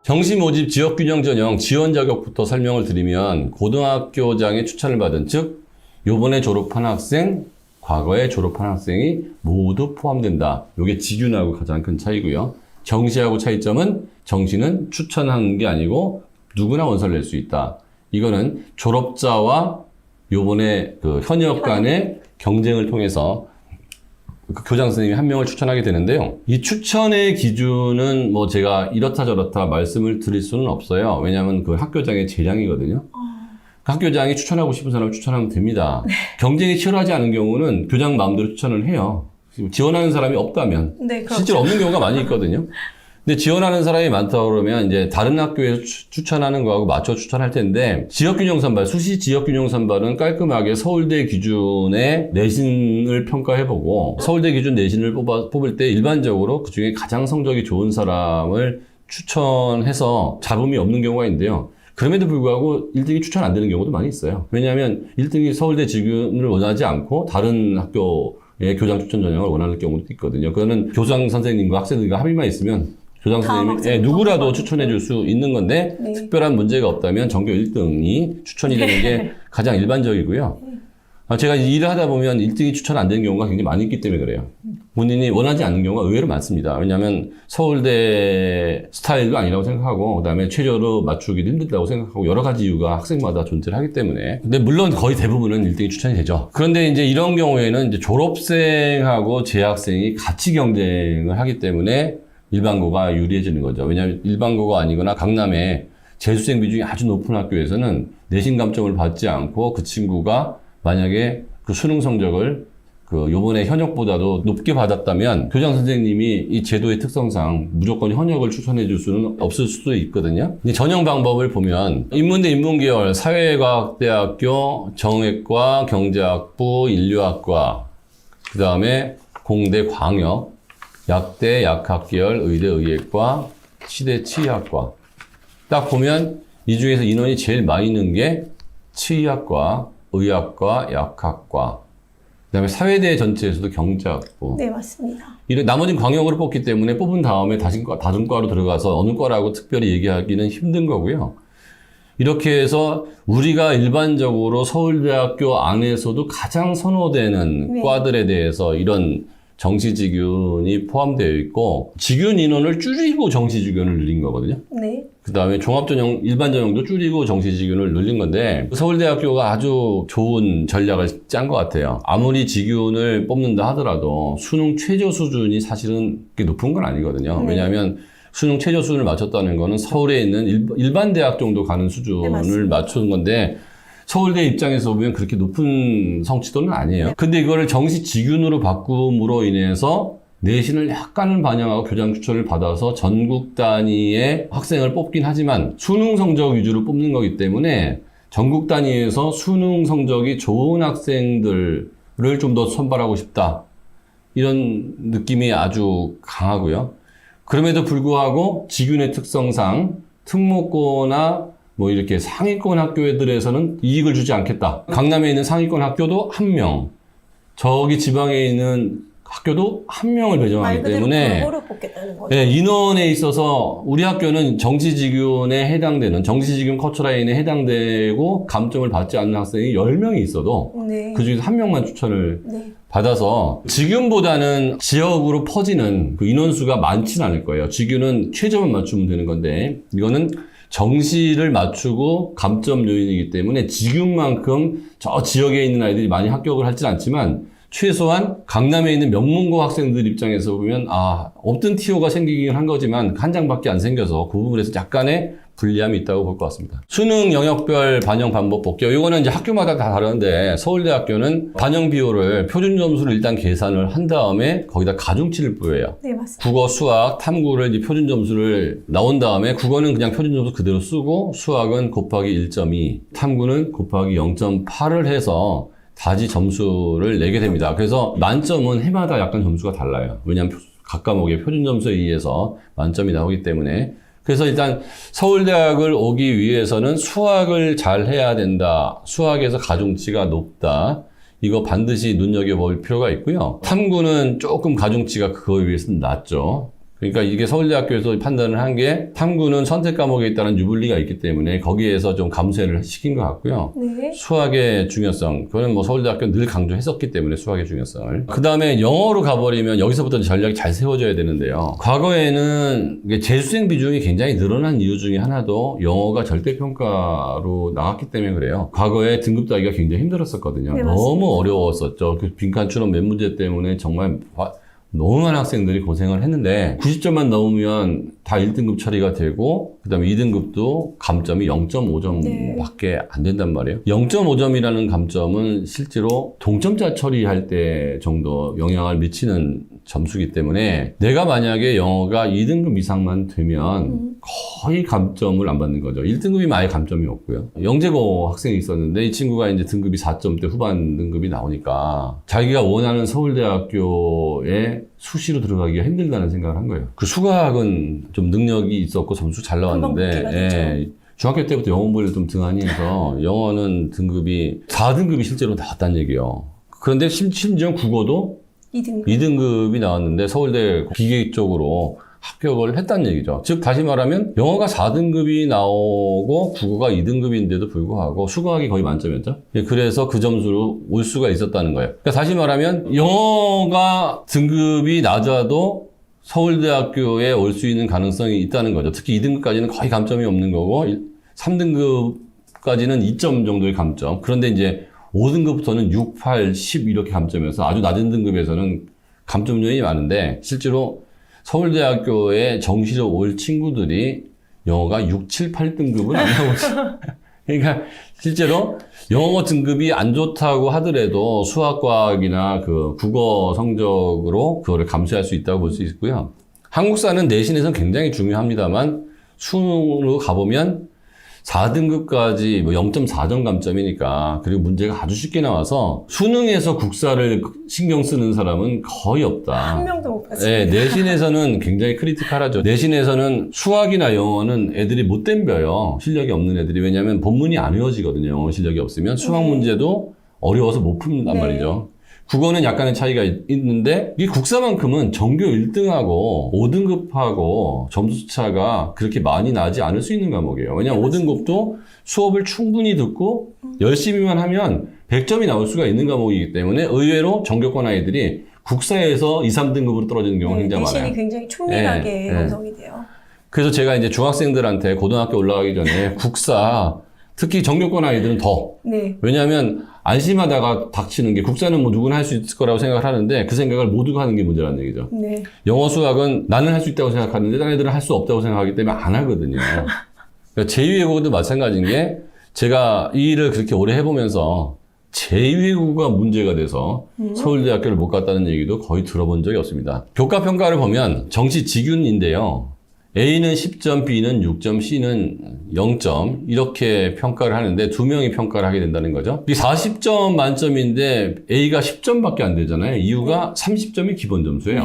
경시 모집 지역균형 전형 지원 자격부터 설명을 드리면 고등학교장의 추천을 받은 즉 요번에 졸업한 학생, 과거에 졸업한 학생이 모두 포함된다. 이게 지균하고 가장 큰 차이고요. 정시하고 차이점은 정시는 추천하는 게 아니고 누구나 원서를 낼 수 있다. 이거는 졸업자와 요번에 그 현역 간의 경쟁을 통해서 그 교장 선생님이 한 명을 추천하게 되는데요. 이 추천의 기준은 뭐 제가 이렇다 저렇다 말씀을 드릴 수는 없어요. 왜냐하면 그 학교장의 재량이거든요. 그 학교장이 추천하고 싶은 사람을 추천하면 됩니다. 경쟁이 치열하지 않은 경우는 교장 마음대로 추천을 해요. 지원하는 사람이 없다면. 네, 그렇죠. 실제로 없는 경우가 많이 있거든요. 근데 지원하는 사람이 많다 그러면 이제 다른 학교에서 추천하는 거하고 맞춰 추천할 텐데 지역균형 선발, 수시 지역균형 선발은 깔끔하게 서울대 기준의 내신을 평가해보고 서울대 기준 내신을 뽑을 때 일반적으로 그중에 가장 성적이 좋은 사람을 추천해서 잡음이 없는 경우가 있는데요. 그럼에도 불구하고 1등이 추천 안 되는 경우도 많이 있어요. 왜냐하면 1등이 서울대 지균을 원하지 않고 다른 학교의 교장 추천 전형을 원하는 경우도 있거든요. 그거는 교장 선생님과 학생들과 합의만 있으면 교장 선생님이 누구라도 추천해 줄 수 있는 건데 네. 특별한 문제가 없다면 전교 1등이 추천이 되는 게 가장 일반적이고요. 제가 일을 하다 보면 1등이 추천 안 되는 경우가 굉장히 많이 있기 때문에 그래요. 본인이 원하지 않는 경우가 의외로 많습니다. 왜냐하면 서울대 스타일도 아니라고 생각하고 그다음에 최저로 맞추기도 힘들다고 생각하고 여러 가지 이유가 학생마다 존재를 하기 때문에 근데 물론 거의 대부분은 1등이 추천이 되죠. 그런데 이제 이런 경우에는 이제 졸업생하고 재학생이 같이 경쟁을 하기 때문에 일반고가 유리해지는 거죠. 왜냐하면 일반고가 아니거나 강남의 재수생 비중이 아주 높은 학교에서는 내신 감점을 받지 않고 그 친구가 만약에 그 수능 성적을 그 요번에 현역보다도 높게 받았다면 교장 선생님이 이 제도의 특성상 무조건 현역을 추천해 줄 수는 없을 수도 있거든요. 근데 전형 방법을 보면 인문대 인문계열 사회과학대학교 정외과 경제학부 인류학과 그 다음에 공대 광역 약대 약학계열 의대 의예과 치대 치의학과 딱 보면 이 중에서 인원이 제일 많이 있는 게 치의학과 의학과, 약학과, 그 다음에 사회대 전체에서도 경제학부. 네, 맞습니다. 이런 나머지는 광역으로 뽑기 때문에 뽑은 다음에 다중과로 들어가서 어느 과라고 특별히 얘기하기는 힘든 거고요. 이렇게 해서 우리가 일반적으로 서울대학교 안에서도 가장 선호되는 네. 과들에 대해서 이런 정시지균이 포함되어 있고 지균 인원을 줄이고 정시지균을 늘린 거거든요. 네. 그 다음에 종합전형, 일반전형도 줄이고 정시지균을 늘린 건데 서울대학교가 아주 좋은 전략을 짠 것 같아요. 아무리 지균을 뽑는다 하더라도 수능 최저 수준이 사실은 그렇게 높은 건 아니거든요. 네. 왜냐하면 수능 최저 수준을 맞췄다는 거는 서울에 있는 일반 대학 정도 가는 수준을 맞춘 건데 서울대 입장에서 보면 그렇게 높은 성취도는 아니에요. 근데 이거를 정시 지균으로 바꿈으로 인해서 내신을 약간은 반영하고 교장 추천을 받아서 전국 단위의 학생을 뽑긴 하지만 수능 성적 위주로 뽑는 거기 때문에 전국 단위에서 수능 성적이 좋은 학생들을 좀 더 선발하고 싶다. 이런 느낌이 아주 강하고요. 그럼에도 불구하고 지균의 특성상 특목고나 뭐 이렇게 상위권 학교들에서는 이익을 주지 않겠다. 강남에 있는 상위권 학교도 1명, 저기 지방에 있는 학교도 1명을 배정하기 때문에 골고루 뽑겠다는 거죠. 네, 인원에 있어서 우리 학교는 정시지균에 해당되는 정시지균 커트라인에 해당되고 감점을 받지 않는 학생이 10명이 있어도 네. 그중에서 1명만 추천을 네. 받아서 지균보다는 지역으로 퍼지는 그 인원수가 많지는 않을 거예요. 지균은 최저만 맞추면 되는 건데 이거는 정시를 맞추고 감점 요인이기 때문에 지균만큼 저 지역에 있는 아이들이 많이 합격을 하진 않지만 최소한 강남에 있는 명문고 학생들 입장에서 보면 없던 티오가 생기긴 한 거지만 한 장밖에 안 생겨서 그 부분에서 약간의 불리함이 있다고 볼 것 같습니다. 수능 영역별 반영 방법 볼게요. 이거는 이제 학교마다 다 다른데 서울대학교는 반영 비율을 표준 점수를 일단 계산을 한 다음에 거기다 가중치를 부여해요. 네, 맞습니다. 국어, 수학, 탐구를 이제 표준 점수를 나온 다음에 국어는 그냥 표준 점수 그대로 쓰고 수학은 곱하기 1.2, 탐구는 곱하기 0.8을 해서 다시 점수를 내게 됩니다. 그래서 만점은 해마다 약간 점수가 달라요. 왜냐하면 각 과목의 표준 점수에 의해서 만점이 나오기 때문에. 그래서 일단 서울대학을 오기 위해서는 수학을 잘 해야 된다. 수학에서 가중치가 높다. 이거 반드시 눈여겨볼 필요가 있고요. 탐구는 조금 가중치가 그거에 비해서는 낮죠. 그러니까 이게 서울대학교에서 판단을 한 게 탐구는 선택 과목에 있다는 유불리가 있기 때문에 거기에서 좀 감소를 시킨 것 같고요. 네. 수학의 중요성, 그거는 뭐 서울대학교는 늘 강조했었기 때문에 수학의 중요성을. 그 다음에 영어로 가버리면 여기서부터 전략이 잘 세워져야 되는데요. 과거에는 이게 재수생 비중이 굉장히 늘어난 이유 중에 하나도 영어가 절대평가로 나왔기 때문에 그래요. 과거에 등급 따기가 굉장히 힘들었었거든요. 네, 너무 어려웠었죠. 그 빈칸 추론 몇 문제 때문에 정말 너무 많은 학생들이 고생을 했는데 90점만 넘으면 다 1등급 처리가 되고 그 다음에 2등급도 감점이 0.5점밖에 안 된단 말이에요. 0.5점이라는 감점은 실제로 동점자 처리할 때 정도 영향을 미치는 점수기 때문에 내가 만약에 영어가 2등급 이상만 되면 거의 감점을 안 받는 거죠. 1등급이면 아예 감점이 없고요. 영재고 학생이 있었는데 이 친구가 이제 등급이 4점대 후반 등급이 나오니까 자기가 원하는 서울대학교에 수시로 들어가기가 힘들다는 생각을 한 거예요. 그 수학은 좀 능력이 있었고 점수 잘 나왔는데 중학교 때부터 영어 공부를 좀 등한히 해서 영어는 등급이 4등급이 실제로 나왔다는 얘기예요. 그런데 심지어 국어도 2등급이 나왔는데 서울대 기계 쪽으로 합격을 했다는 얘기죠. 즉 다시 말하면 영어가 4등급이 나오고 국어가 2등급인데도 불구하고 수학이 거의 만점이었죠. 그래서 그 점수로 올 수가 있었다는 거예요. 그러니까 다시 말하면 영어가 등급이 낮아도 서울대학교에 올 수 있는 가능성이 있다는 거죠. 특히 2등급까지는 거의 감점이 없는 거고 3등급까지는 2점 정도의 감점. 그런데 이제 5등급부터는 6, 8, 10 이렇게 감점이어서 아주 낮은 등급에서는 감점 요인이 많은데 실제로 서울대학교에 정시로 올 친구들이 영어가 6, 7, 8등급은 안 나오고 있어요. 그러니까 실제로 영어 등급이 안 좋다고 하더라도 수학과학이나 그 국어 성적으로 그거를 감수할 수 있다고 볼 수 있고요. 한국사는 내신에서는 굉장히 중요합니다만 수능으로 가보면 4등급까지 뭐 0.4점 감점이니까 그리고 문제가 아주 쉽게 나와서 수능에서 국사를 신경 쓰는 사람은 거의 없다. 한 명도 못 봤습니다. 네, 내신에서는 굉장히 크리티컬하죠. 내신에서는 수학이나 영어는 애들이 못 덤벼요. 실력이 없는 애들이. 왜냐하면 본문이 안 외워지거든요. 영어 실력이 없으면. 수학 문제도 어려워서 못 푼단 말이죠. 국어는 약간의 차이가 있는데 이 국사만큼은 전교 1등하고 5등급하고 점수 차가 그렇게 많이 나지 않을 수 있는 과목이에요. 왜냐하면 5등급도 수업을 충분히 듣고 열심히만 하면 100점이 나올 수가 있는 과목이기 때문에 의외로 전교권 아이들이 국사에서 2, 3등급으로 떨어지는 경우가 굉장히 많아요. 내신이 굉장히 총명하게 완성이 돼요. 그래서 제가 이제 중학생들한테 고등학교 올라가기 전에 국사 특히 전교권 아이들은 더. 왜냐하면 안심하다가 닥치는 게 국사는 뭐 누구나 할 수 있을 거라고 생각을 하는데 그 생각을 모두가 하는 게 문제라는 얘기죠. 영어 수학은 나는 할 수 있다고 생각하는데 다른 애들은 할 수 없다고 생각하기 때문에 안 하거든요. 그러니까 제2외국어도 마찬가지인 게 제가 이 일을 그렇게 오래 해보면서 제2외국어가 문제가 돼서 서울대학교를 못 갔다는 얘기도 거의 들어본 적이 없습니다. 교과평가를 보면 정시직윤인데요. A는 10점, B는 6점, C는 0점 이렇게 평가를 하는데 두 명이 평가를 하게 된다는 거죠. 이 40점 만점인데 A가 10점밖에 안 되잖아요. 이유가 30점이 기본 점수예요.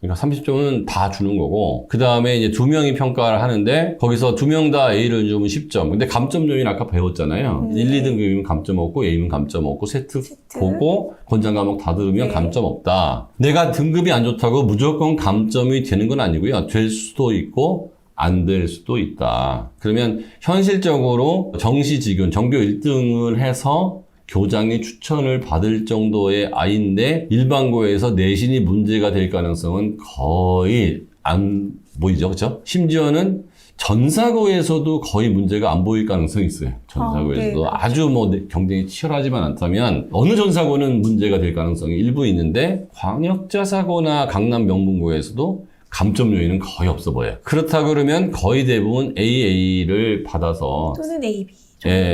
그러니까 30점은 다 주는 거고 그 다음에 이제 두 명이 평가를 하는데 거기서 두 명 다 A를 주면 10점. 근데 감점 요인 아까 배웠잖아요. 1, 2등급이면 감점 없고 A면 감점 없고 세트 보고 권장 과목 다 들으면 감점 없다. 내가 등급이 안 좋다고 무조건 감점이 되는 건 아니고요. 될 수도 있고 안 될 수도 있다. 그러면 현실적으로 정시직윤 전교 1등을 해서 교장이 추천을 받을 정도의 아이인데 일반고에서 내신이 문제가 될 가능성은 거의 안 보이죠. 그렇죠? 심지어는 전사고에서도 거의 문제가 안 보일 가능성이 있어요. 전사고에서도 아주 뭐 경쟁이 치열하지만 않다면 어느 전사고는 문제가 될 가능성이 일부 있는데 광역자사고나 강남 명문고에서도 감점 요인은 거의 없어 보여요. 그렇다 그러면 거의 대부분 AA를 받아서 또는 AB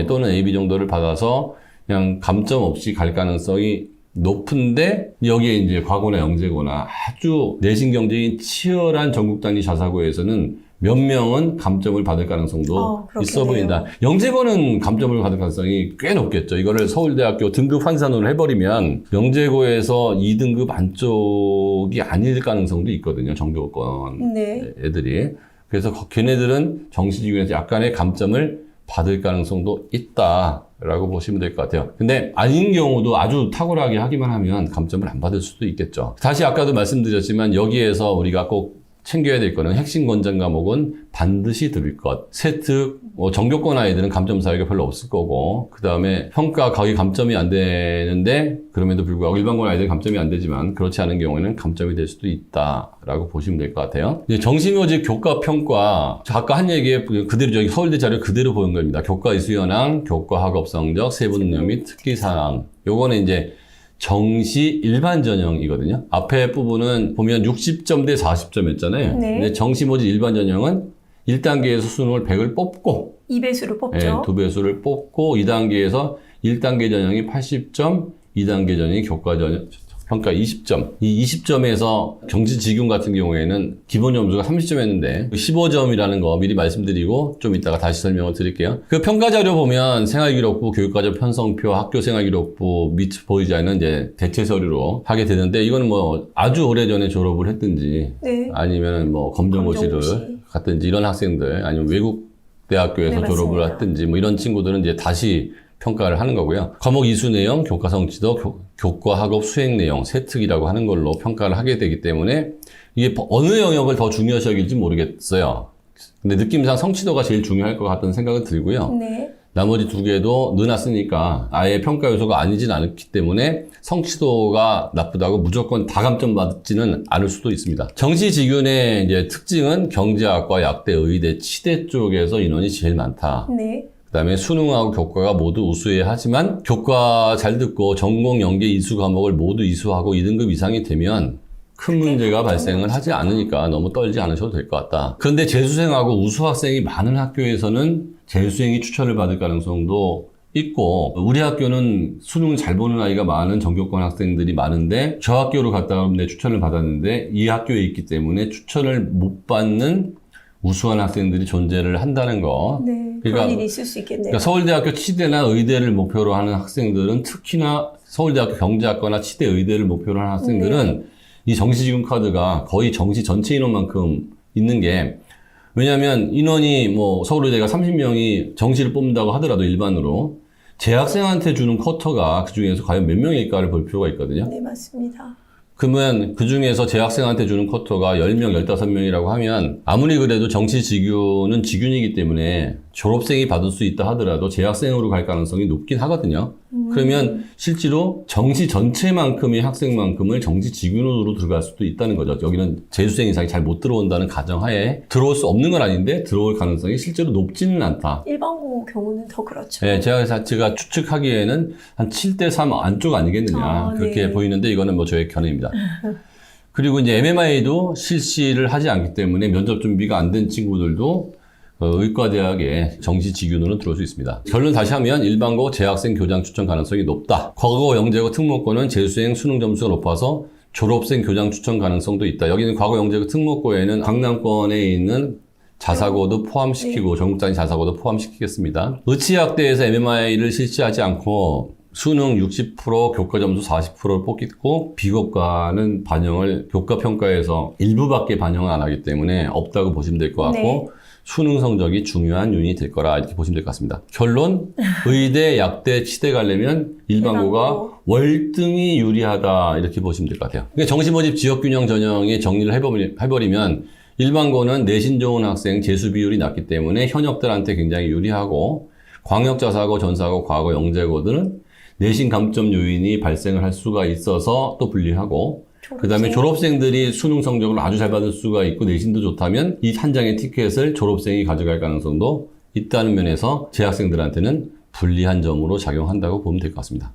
또는 AB 정도를 받아서 그냥 감점 없이 갈 가능성이 높은데 여기에 이제 과거나 영재고나 아주 내신 경쟁이 치열한 전국 단위 자사고에서는 몇 명은 감점을 받을 가능성도 있어 보인다. 영재고는 감점을 받을 가능성이 꽤 높겠죠. 이거를 서울대학교 등급 환산으로 해버리면 영재고에서 2등급 안쪽이 아닐 가능성도 있거든요. 전교권 애들이. 그래서 걔네들은 정시직윤에서 약간의 감점을 받을 가능성도 있다라고 보시면 될 것 같아요. 근데 아닌 경우도 아주 탁월하게 하기만 하면 감점을 안 받을 수도 있겠죠. 다시 아까도 말씀드렸지만 여기에서 우리가 꼭 챙겨야 될 거는 핵심 권장 과목은 반드시 들을 것. 세특, 전교권 아이들은 감점 사유가 별로 없을 거고, 그 다음에 평가 거의 감점이 안 되는데, 그럼에도 불구하고 일반권 아이들은 감점이 안 되지만, 그렇지 않은 경우에는 감점이 될 수도 있다라고 보시면 될 것 같아요. 이제 정시묘집 교과 평가, 아까 한 얘기에 그대로 저기 서울대 자료 그대로 보는 겁니다. 교과 이수 현황, 교과 학업 성적, 세부 능력 및 특기 사항. 요거는 이제 정시 일반 전형이거든요. 앞에 부분은 보면 60점 대 40점이었잖아요. 네. 근데 정시 모집 일반 전형은 1단계에서 수능을 100을 뽑고 2배수를 뽑죠. 네, 2배수를 뽑고 2단계에서 1단계 전형이 80점, 2단계 전형이 교과 전형 평가 20점. 이 20점에서 경시지균 같은 경우에는 기본 점수가 30점이었는데 15점이라는 거 미리 말씀드리고 좀 이따가 다시 설명을 드릴게요. 그 평가 자료 보면 생활기록부, 교육과정 편성표, 학교생활기록부 및 보이지 않는 이제 대체 서류로 하게 되는데 이거는 뭐 아주 오래전에 졸업을 했든지 네. 아니면 뭐 검정고시를 검정고시. 갔든지 이런 학생들 아니면 외국 대학교에서 네, 졸업을 맞습니다. 했든지 뭐 이런 친구들은 이제 다시 평가를 하는 거고요. 과목 이수 내용, 교과 성취도, 교과 학업 수행 내용, 세특이라고 하는 걸로 평가를 하게 되기 때문에 이게 어느 영역을 더 중요시 여길지 모르겠어요. 근데 느낌상 성취도가 제일 중요할 것 같다는 생각은 들고요. 네. 나머지 두 개도 넣어놨으니까 아예 평가 요소가 아니진 않기 때문에 성취도가 나쁘다고 무조건 다 감점 받지는 않을 수도 있습니다. 정시지균의 이제 특징은 경제학과, 약대, 의대, 치대 쪽에서 인원이 제일 많다. 네. 그다음에 수능하고 교과가 모두 우수해야 하지만 교과 잘 듣고 전공 연계 이수 과목을 모두 이수하고 2등급 이상이 되면 큰 문제가 발생을 하지 않으니까 너무 떨지 않으셔도 될 것 같다. 그런데 재수생하고 우수 학생이 많은 학교에서는 재수생이 추천을 받을 가능성도 있고 우리 학교는 수능 잘 보는 아이가 많은 전교권 학생들이 많은데 저 학교로 갔다 오는데 추천을 받았는데 이 학교에 있기 때문에 추천을 못 받는 우수한 학생들이 존재를 한다는 거. 네. 그러니까, 그런 일이 있을 수 있겠네요. 그러니까 서울대학교 치대나 의대를 목표로 하는 학생들은 특히나 서울대학교 경제학과나 치대 의대를 목표로 하는 학생들은 이 정시지원 카드가 거의 정시 전체 인원만큼 있는 게 왜냐하면 인원이 뭐 서울의대가 30명이 정시를 뽑는다고 하더라도 일반으로 재학생한테 주는 쿼터가 그 중에서 과연 몇 명일까를 볼 필요가 있거든요. 네, 맞습니다. 그러면 그 중에서 재학생한테 주는 쿼터가 10명, 15명이라고 하면 아무리 그래도 정시지균은 지균이기 때문에 졸업생이 받을 수 있다 하더라도 재학생으로 갈 가능성이 높긴 하거든요. 그러면 실제로 정시 전체만큼의 학생만큼을 정시지균으로 들어갈 수도 있다는 거죠. 여기는 재수생 이상이 잘 못 들어온다는 가정하에 들어올 수 없는 건 아닌데 들어올 가능성이 실제로 높지는 않다. 일반고 경우는 더 그렇죠. 네, 제가 추측하기에는 한 7대3 안쪽 아니겠느냐. 그렇게 네. 보이는데 이거는 뭐 저의 견해입니다. 그리고 이제 MMI도 실시를 하지 않기 때문에 면접 준비가 안 된 친구들도 의과대학에 정시지균으로 들어올 수 있습니다. 결론 다시 하면 일반고 재학생 교장 추천 가능성이 높다. 과거 영재고 특목고는 재수생 수능 점수가 높아서 졸업생 교장 추천 가능성도 있다. 여기는 과거 영재고 특목고에는 강남권에 있는 자사고도 포함시키고 전국 단위 자사고도 포함시키겠습니다. 의치학대에서 MMI를 실시하지 않고 수능 60%, 교과 점수 40%를 뽑겠고 비교과는 반영을 교과 평가에서 일부밖에 반영을 안 하기 때문에 없다고 보시면 될 것 같고 네. 수능 성적이 중요한 요인이 될 거라 이렇게 보시면 될 것 같습니다. 결론, 의대, 약대, 치대 가려면 일반고가 월등히 유리하다 이렇게 보시면 될 것 같아요. 그러니까 정시모집 지역균형 전형에 정리를 해버리면 일반고는 내신 좋은 학생 재수 비율이 낮기 때문에 현역들한테 굉장히 유리하고 광역자사고, 전사고, 과거 영재고들은 내신 감점 요인이 발생을 할 수가 있어서 또 불리하고 그 다음에 졸업생들이 수능 성적을 아주 잘 받을 수가 있고 내신도 좋다면 이 한 장의 티켓을 졸업생이 가져갈 가능성도 있다는 면에서 재학생들한테는 불리한 점으로 작용한다고 보면 될 것 같습니다.